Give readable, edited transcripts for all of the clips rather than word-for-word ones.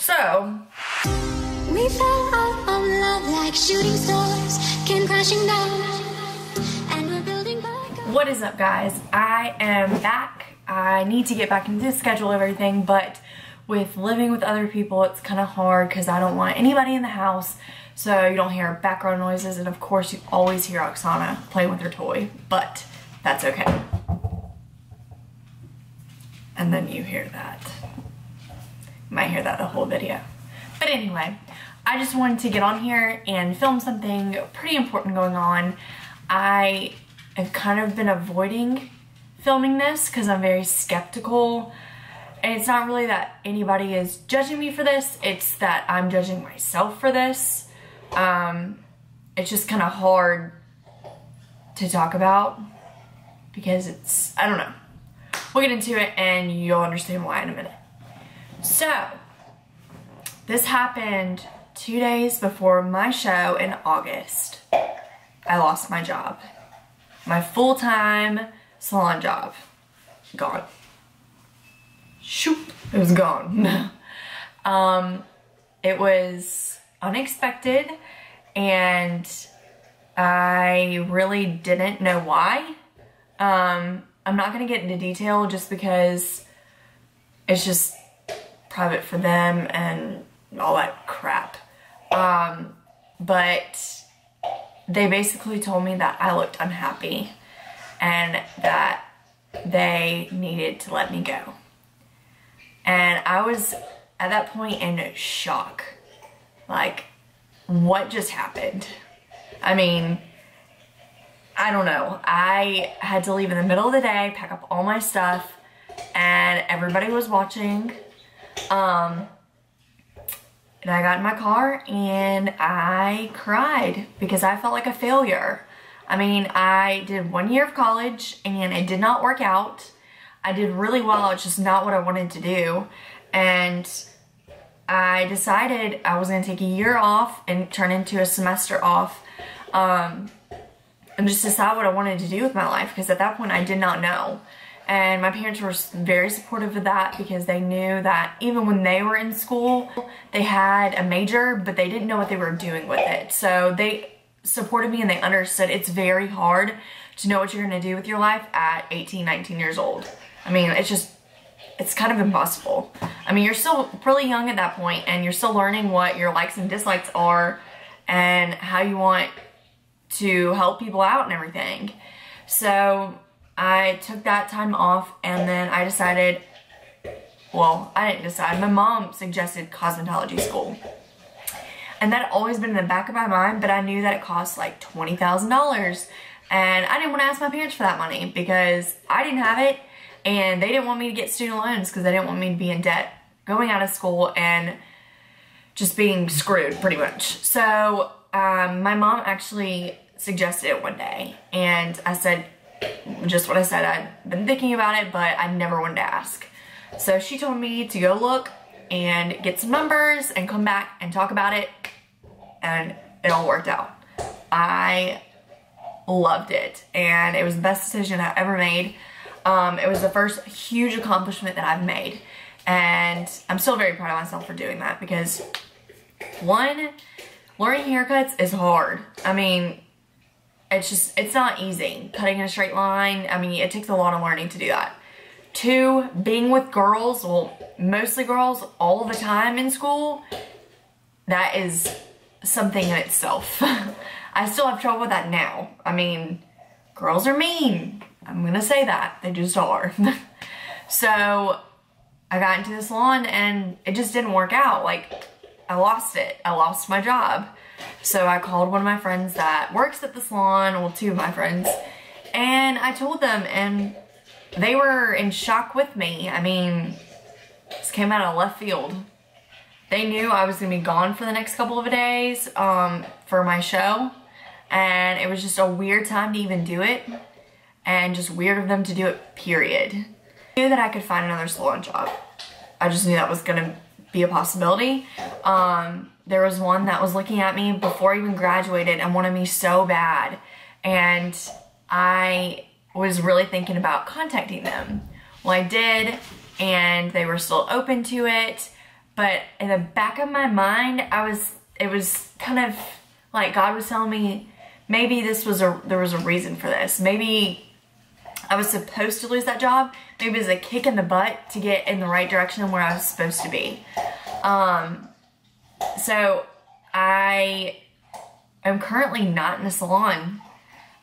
So we fell out of love like shooting stars came crashing down, and we're building back up. What is up, guys? I am back. I need to get back into the schedule of everything, but with living with other people, it's kind of hard because I don't want anybody in the house, so you don't hear background noises, and of course you always hear Oksana playing with her toy, but that's okay. And then you hear that. You might hear that the whole video. But anyway, I just wanted to get on here and film something pretty important going on. I have kind of been avoiding filming this because I'm very skeptical. And it's not really that anybody is judging me for this, it's that I'm judging myself for this. It's just kind of hard to talk about because it's, I don't know. We'll get into it and you'll understand why in a minute. So, this happened 2 days before my show in August. I lost my job. My full-time salon job. Gone. Shoop. It was gone. It was unexpected and I really didn't know why. I'm not gonna get into detail just because it's just private for them and all that crap. But they basically told me that I looked unhappy and that they needed to let me go. And I was at that point in shock. Like, what just happened? I mean, I don't know. I had to leave in the middle of the day, pack up all my stuff, and everybody was watching. And I got in my car and I cried because I felt like a failure. I mean, I did 1 year of college and it did not work out. I did really well, it's just not what I wanted to do. And I decided I was gonna take a year off and turn into a semester off. And just decide what I wanted to do with my life, because at that point I did not know. And my parents were very supportive of that because they knew that even when they were in school, they had a major, but they didn't know what they were doing with it. So they supported me and they understood it's very hard to know what you're gonna do with your life at 18, 19 years old. I mean, it's kind of impossible. I mean, you're still really young at that point and you're still learning what your likes and dislikes are and how you want to help people out and everything. So I took that time off and then I decided, well, I didn't decide. My mom suggested cosmetology school. And that had always been in the back of my mind, but I knew that it cost like $20,000. And I didn't want to ask my parents for that money because I didn't have it and they didn't want me to get student loans because they didn't want me to be in debt going out of school and just being screwed pretty much. So my mom actually suggested it one day and I said just what I said. I'd been thinking about it, but I never wanted to ask. So she told me to go look and get some numbers and come back and talk about it, and it all worked out. I loved it and it was the best decision I ever made. It was the first huge accomplishment that I've made and I'm still very proud of myself for doing that because one, learning haircuts is hard. I mean, it's not easy. Cutting in a straight line, I mean, it takes a lot of learning to do that. Two, being with girls, well, mostly girls, all the time in school, that is something in itself. I still have trouble with that now. I mean, girls are mean. I'm gonna say that. They just are. So, I got into the salon and it just didn't work out. Like, I lost it. I lost my job. So I called one of my friends that works at the salon, well, two of my friends, and I told them and they were in shock with me. I mean, this came out of left field. They knew I was gonna be gone for the next couple of days for my show, and it was just a weird time to even do it and just weird of them to do it, period. I knew that I could find another salon job. I just knew that was gonna be a possibility. There was one that was looking at me before I even graduated and wanted me so bad. And I was really thinking about contacting them. Well, I did, and they were still open to it, But in the back of my mind, it was kind of like God was telling me maybe there was a reason for this. Maybe I was supposed to lose that job. Maybe it was a kick in the butt to get in the right direction where I was supposed to be. So I am currently not in a salon.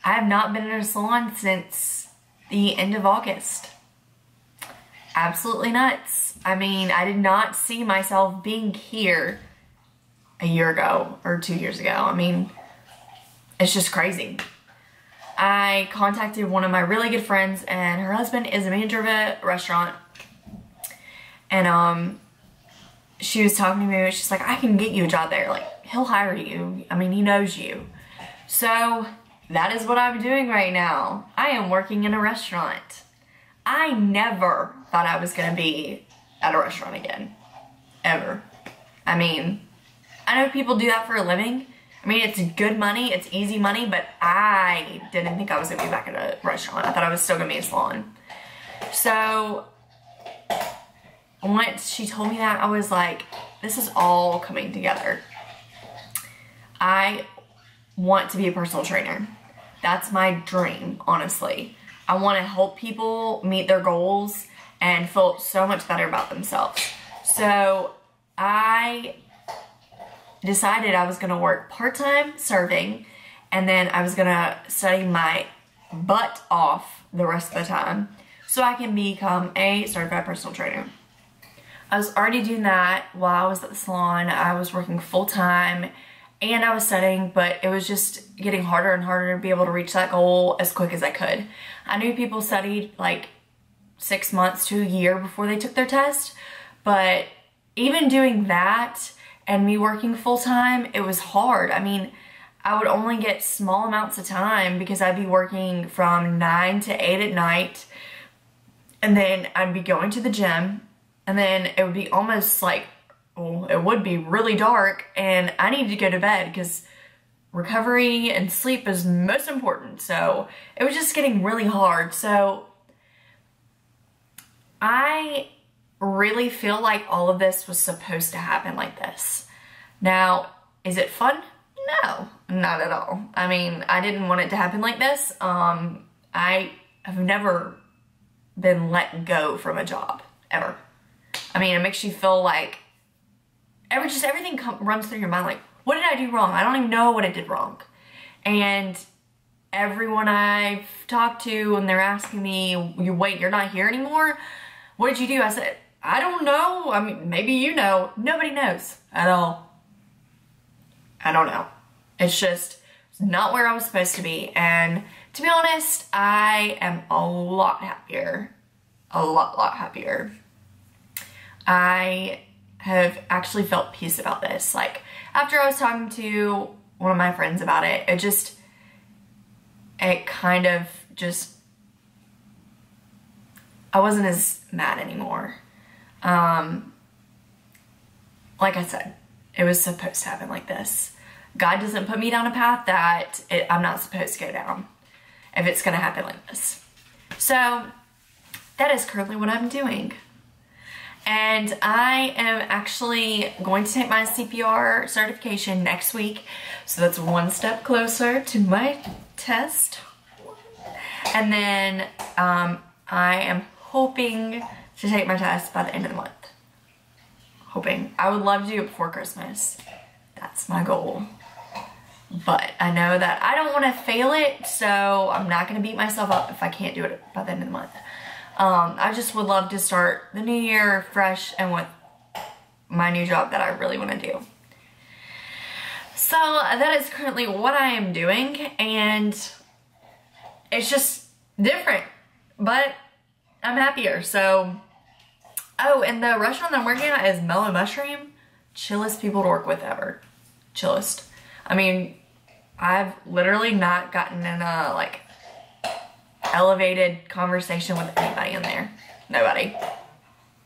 I have not been in a salon since the end of August. Absolutely nuts. I mean, I did not see myself being here a year ago or 2 years ago. I mean, it's just crazy. I contacted one of my really good friends, and her husband is a manager of a restaurant. And she was talking to me, she's like, I can get you a job there. Like, he'll hire you. I mean, he knows you. So that is what I'm doing right now. I am working in a restaurant. I never thought I was gonna be at a restaurant again, ever. I mean, I know people do that for a living. I mean, it's good money, it's easy money, but I didn't think I was gonna be back at a restaurant. I thought I was still gonna be in a salon. So once she told me that, I was like, this is all coming together. I want to be a personal trainer. That's my dream, honestly. I want to help people meet their goals and feel so much better about themselves. So I decided I was going to work part-time serving, and then I was going to study my butt off the rest of the time so I can become a certified personal trainer. I was already doing that while I was at the salon. I was working full-time and I was studying, but it was just getting harder and harder to be able to reach that goal as quick as I could. I knew people studied like 6 months to a year before they took their test, but even doing that and me working full-time, it was hard. I mean, I would only get small amounts of time because I'd be working from 9 to 8 at night, and then I'd be going to the gym, and then it would be almost like, well, it would be really dark, and I needed to go to bed because recovery and sleep is most important. So it was just getting really hard. So I really feel like all of this was supposed to happen like this. Now, is it fun? No, not at all. I mean, I didn't want it to happen like this. I have never been let go from a job, ever. I mean, it makes you feel like everything runs through your mind like, what did I do wrong? I don't even know what I did wrong. And everyone I've talked to, and they're asking me, wait, you're not here anymore? What did you do? I said, I don't know. I mean, maybe you know. Nobody knows at all. I don't know. It's not where I was supposed to be. And to be honest, I am a lot happier. A lot happier. I have actually felt peace about this. Like, after I was talking to one of my friends about it, it kind of just, I wasn't as mad anymore. Like I said, it was supposed to happen like this. God doesn't put me down a path that I'm not supposed to go down if it's going to happen like this. So that is currently what I'm doing. And I am actually going to take my CPR certification next week. So that's one step closer to my test. And then I am hoping to take my test by the end of the month. Hoping. I would love to do it before Christmas. That's my goal. But I know that I don't want to fail it, so I'm not going to beat myself up if I can't do it by the end of the month. I just would love to start the new year fresh and with my new job that I really want to do. So that is currently what I am doing, and it's just different, but I'm happier. So, oh, and the restaurant that I'm working at is Mellow Mushroom. Chillest people to work with ever. Chillest. I mean, I've literally not gotten in a, like, elevated conversation with anybody in there. Nobody.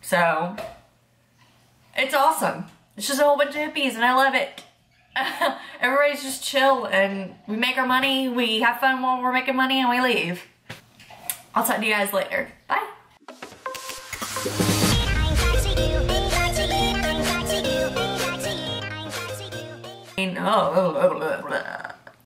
So, it's awesome. It's just a whole bunch of hippies, and I love it. Everybody's just chill, and we make our money, we have fun while we're making money, and we leave. I'll talk to you guys later. Bye. Oh,